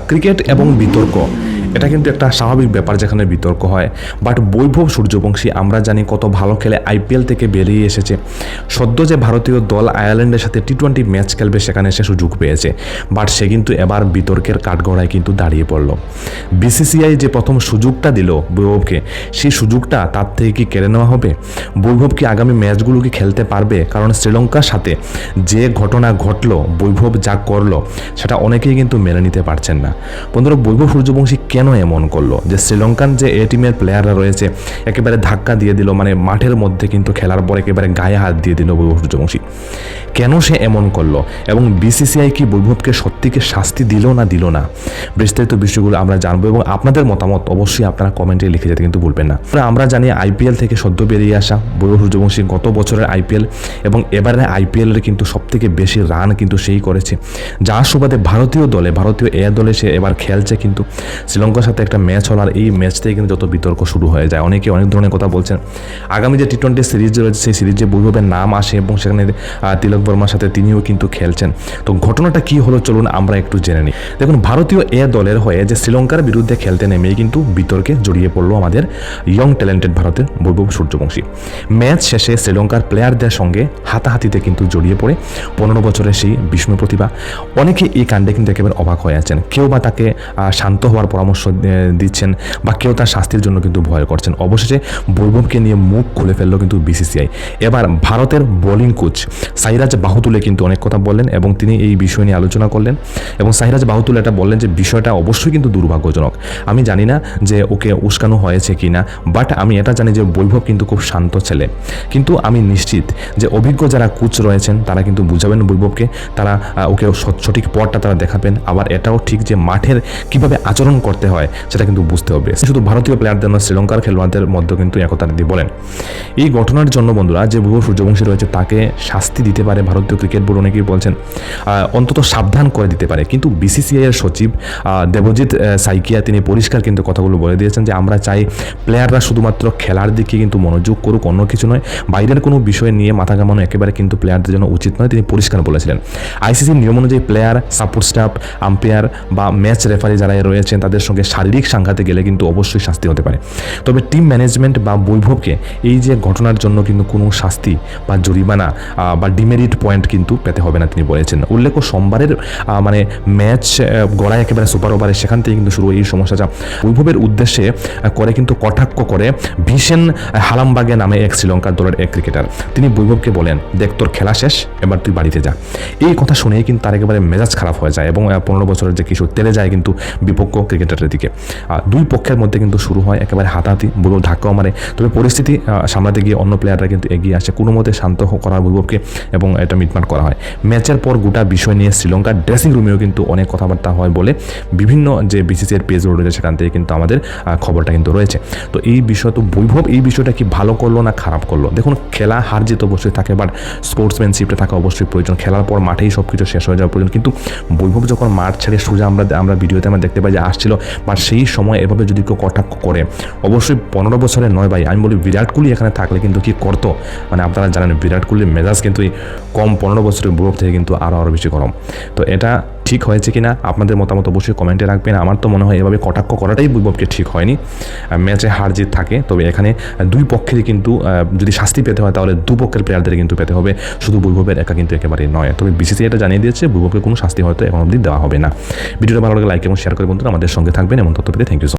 Cricket এবং বিতর্ক এটা কিন্তু একটা স্বাভাবিক ব্যাপার যেখানে বিতর্ক হয়। বাট বৈভব সূর্যবংশী আমরা জানি কত ভালো খেলে আইপিএল থেকে বেরিয়ে এসেছে। সদ্য যে ভারতীয় দল আয়ারল্যান্ডের সাথে টি-20 ম্যাচ খেলবে সেখানে সে সুযোগ পেয়েছে, বাট সে কিন্তু এবার বিতর্কের কাঠগড়ায় কিন্তু দাঁড়িয়ে পড়ল। বিসিসিআই যে প্রথম সুযোগটা দিল বৈভবকে, সেই সুযোগটা তার থেকে কি কেড়ে নেওয়া হবে? বৈভব কি আগামী ম্যাচগুলো কি খেলতে পারবে? কারণ শ্রীলঙ্কার সাথে যে ঘটনা ঘটলো, বৈভব যা করলো সেটা অনেকেই কিন্তু মেনে নিতে পারছেন না। বন্ধুরা, বৈভব সূর্যবংশী কেন এমন করলো যে শ্রীলঙ্কান যে এ টিমের প্লেয়াররা রয়েছে একেবারে ধাক্কা দিয়ে দিল, মানে মাঠের মধ্যে কিন্তু খেলার পর একেবারে গায়ে হাত দিয়ে দিল বৈভব সূর্যবংশী। কেন সে এমন করলো এবং বিসিসিআই কি বৈভবকে সত্যিকে শাস্তি দিল না দিল না, বিস্তারিত বিষয়গুলো আমরা জানবো এবং আপনাদের মতামত অবশ্যই আপনারা কমেন্টে লিখে যেতে কিন্তু ভুলবেন না। আমরা জানি আইপিএল থেকে সদ্য বেরিয়ে আসা বৈভব সূর্যবংশী গত বছরের আইপিএল এবং এবারে আইপিএলের কিন্তু সবথেকে বেশি রান কিন্তু সেই করেছে, যার সুবাদে ভারতীয় এ দলে সে এবার খেলছে। কিন্তু শ্রীলঙ্কার সাথে একটা ম্যাচ হল, আর এই ম্যাচটাই কিন্তু যত বিতর্ক শুরু হয়ে যায়। অনেকে অনেক ধরনের কথা বলছেন। আগামী যে টি-20 সিরিজ রয়েছে সেই সিরিজে বৈভবের নাম আসে এবং সেখানে তিলক বর্মার সাথে তিনিও কিন্তু খেলছেন। তো ঘটনাটা কি হলো চলুন আমরা একটু জেনে নিই। দেখুন, ভারতীয় এ দলের হয়ে যে শ্রীলঙ্কার বিরুদ্ধে খেলতে নেমেই কিন্তু বিতর্কে জড়িয়ে পড়লো আমাদের ইয়ং ট্যালেন্টেড ভারতের বৈভব সূর্যবংশী। ম্যাচ শেষে শ্রীলঙ্কার প্লেয়ারদের সঙ্গে হাতাহাতিতে কিন্তু জড়িয়ে পড়ে 15 বছরের সেই বিস্ময় প্রতিভা। অনেকে এই কাণ্ডে কিন্তু একেবারে অবাক হয়ে আছেন। কেউ বা তাকে শান্ত হওয়ার পরামর্শ দিচ্ছেন বা কেউ তার শাস্তির জন্য কিন্তু ভয় করছেন। অবশেষে বৈভবকে নিয়ে মুখ খুলে ফেললো কিন্তু বিসিসিআই। এবার ভারতের বোলিং কোচ সাইরাজ বাহুতুলে কিন্তু অনেক কথা বললেন এবং তিনি এই বিষয় নিয়ে আলোচনা করলেন এবং সাইরাজ বাহুতুলে এটা বললেন যে বিষয়টা অবশ্যই কিন্তু দুর্ভাগ্যজনক। আমি জানি না যে ওকে উস্কানো হয়েছে কি না, বাট আমি এটা জানি যে বৈভব কিন্তু খুব শান্ত ছেলে। কিন্তু আমি নিশ্চিত যে অভিজ্ঞ যারা কোচ রয়েছেন তারা কিন্তু বুঝাবেন বৈভবকে, তারা ওকে সঠিক পথটা তারা দেখাবেন। আবার এটাও ঠিক যে মাঠের কিভাবে আচরণ করতে হয় সেটা কিন্তু বুঝতে হবে। শুধু ভারতীয় প্লেয়ারদের নয়, শ্রীলঙ্কার খেলোয়াড়দের মধ্যে কিন্তু একতা দিয়ে বলেন। এই ঘটনার জন্য বন্ধুরা যে বৈভব সূর্যবংশী রয়েছে তাকে শাস্তি দিতে পারে ভারতীয় ক্রিকেট বোর্ড, অনেকেই বলছেন অন্তত সাবধান করে দিতে পারে। কিন্তু বিসিসিআই এর সচিব দেবজিৎ সাইকিয়া তিনি পরিষ্কার কিন্তু কথাগুলো বলে দিয়েছেন যে আমরা চাই প্লেয়াররা শুধুমাত্র খেলার দিকে কিন্তু মনোযোগ করুক, অন্য কিছু নয়। বাইরের কোনো বিষয় নিয়ে মাথা ঘামানো একেবারে কিন্তু প্লেয়ারদের জন্য উচিত নয়, তিনি পরিষ্কার বলেছিলেন। আইসিসির নিয়ম অনুযায়ী প্লেয়ার, সাপোর্ট স্টাফ, আম্পায়ার বা ম্যাচ রেফারি যারা রয়েছেন তাদের সঙ্গে শারীরিক সংঘাতে গেলে কিন্তু অবশ্যই শাস্তি হতে পারে। তবে টিম ম্যানেজমেন্ট বা বৈভবকে এই যে ঘটনার জন্য কিন্তু কোনো শাস্তি বা জরিমানা বা ডিমেরিট পয়েন্ট কিন্তু পেতে হবে না, তিনি বলেছেন। উল্লেখ্য সোমবারের মানে ম্যাচ গড়ায় একেবারে সুপার ওভারে, সেখান থেকে কিন্তু শুরু এই সমস্যাটা বৈভবের উদ্দেশ্যে করে কিন্তু কটাক্ষ করে ভিশেন হালামবাগে নামে এক শ্রীলঙ্কার দলের এক ক্রিকেটার। তিনি বৈভবকে বলেন, দেখ তোর খেলা শেষ, এবার তুই বাড়িতে যা। এই কথা শুনেই কিন্তু তার একেবারে মেজাজ খারাপ হয়ে যায় এবং 15 বছরের যে কিশোর তেলে যায় কিন্তু বিপক্ষ ক্রিকেটারের দিকে। দুই পক্ষের মধ্যে কিন্তু শুরু হয় একেবারে হাতাহাতি, বৈভব ধাক্কাও মারে। তবে পরিস্থিতি সামলাতে গিয়ে অন্য প্লেয়াররা কিন্তু এগিয়ে আসে, কোনো মতে শান্ত করা বৈভবকে এবং এটা মিটমাট করা হয়। ম্যাচের পর গোটা বিষয় নিয়ে শ্রীলঙ্কার ড্রেসিং রুমেও কিন্তু অনেক কথাবার্তা হয় বলে বিভিন্ন যে বিসিসিআইয়ের পেজ রয়েছে সেখান থেকে কিন্তু আমাদের খবরটা কিন্তু রয়েছে। তো এই বিষয় তো বৈভব এই বিষয়টা কি ভালো করলো না খারাপ করলো? দেখুন, খেলা হার জিত অবশ্যই থাকে, বাট স্পোর্টসম্যানশিপটা থাকা অবশ্যই প্রয়োজন। খেলার পর মাঠেই সব কিছু শেষ হয়ে যাওয়া প্রয়োজন। কিন্তু বৈভব যখন মাঠ ছেড়ে সোজা আমরা ভিডিওতে আমরা দেখতে পাই যে আসছিল, বাট সেই সময় এভাবে যদি কেউ কটাক্ষ করে, অবশ্যই 15 বছরের নয় ভাই, আমি বলি বিরাট কোহলি এখানে থাকলে কিন্তু কি করতো, মানে আপনারা জানেন বিরাট কোহলির মেজাজ কিন্তু কম 15 বছরের বৈভব থেকে কিন্তু আরও বেশি গরম। তো এটা ঠিক হয়েছে কিনা আপনাদের মতামত অবশ্যই কমেন্টে রাখবেন। আমার তো মনে হয় এভাবে কটাক্ষ করাটাই বৈভবকে ঠিক হয়নি। ম্যাচে হার জিত থাকে, তবে এখানে দুই পক্ষেরই কিন্তু যদি শাস্তি পেতে হয় তাহলে দুপক্ষের প্লেয়ারদের কিন্তু পেতে হবে, শুধু বৈভবের একা কিন্তু একেবারেই নয়। তবে বিসিসিআই এটা জানিয়ে দিয়েছে বৈভবকে কোনো শাস্তি হয়তো এখন অবধি দেওয়া হবে না। ভিডিওটা ভালো লাগে লাইক এবং শেয়ার করে বন্ধুরা আমাদের সঙ্গে থাকবেন এমন তথ্য পেতে থ্যাংক ইউ।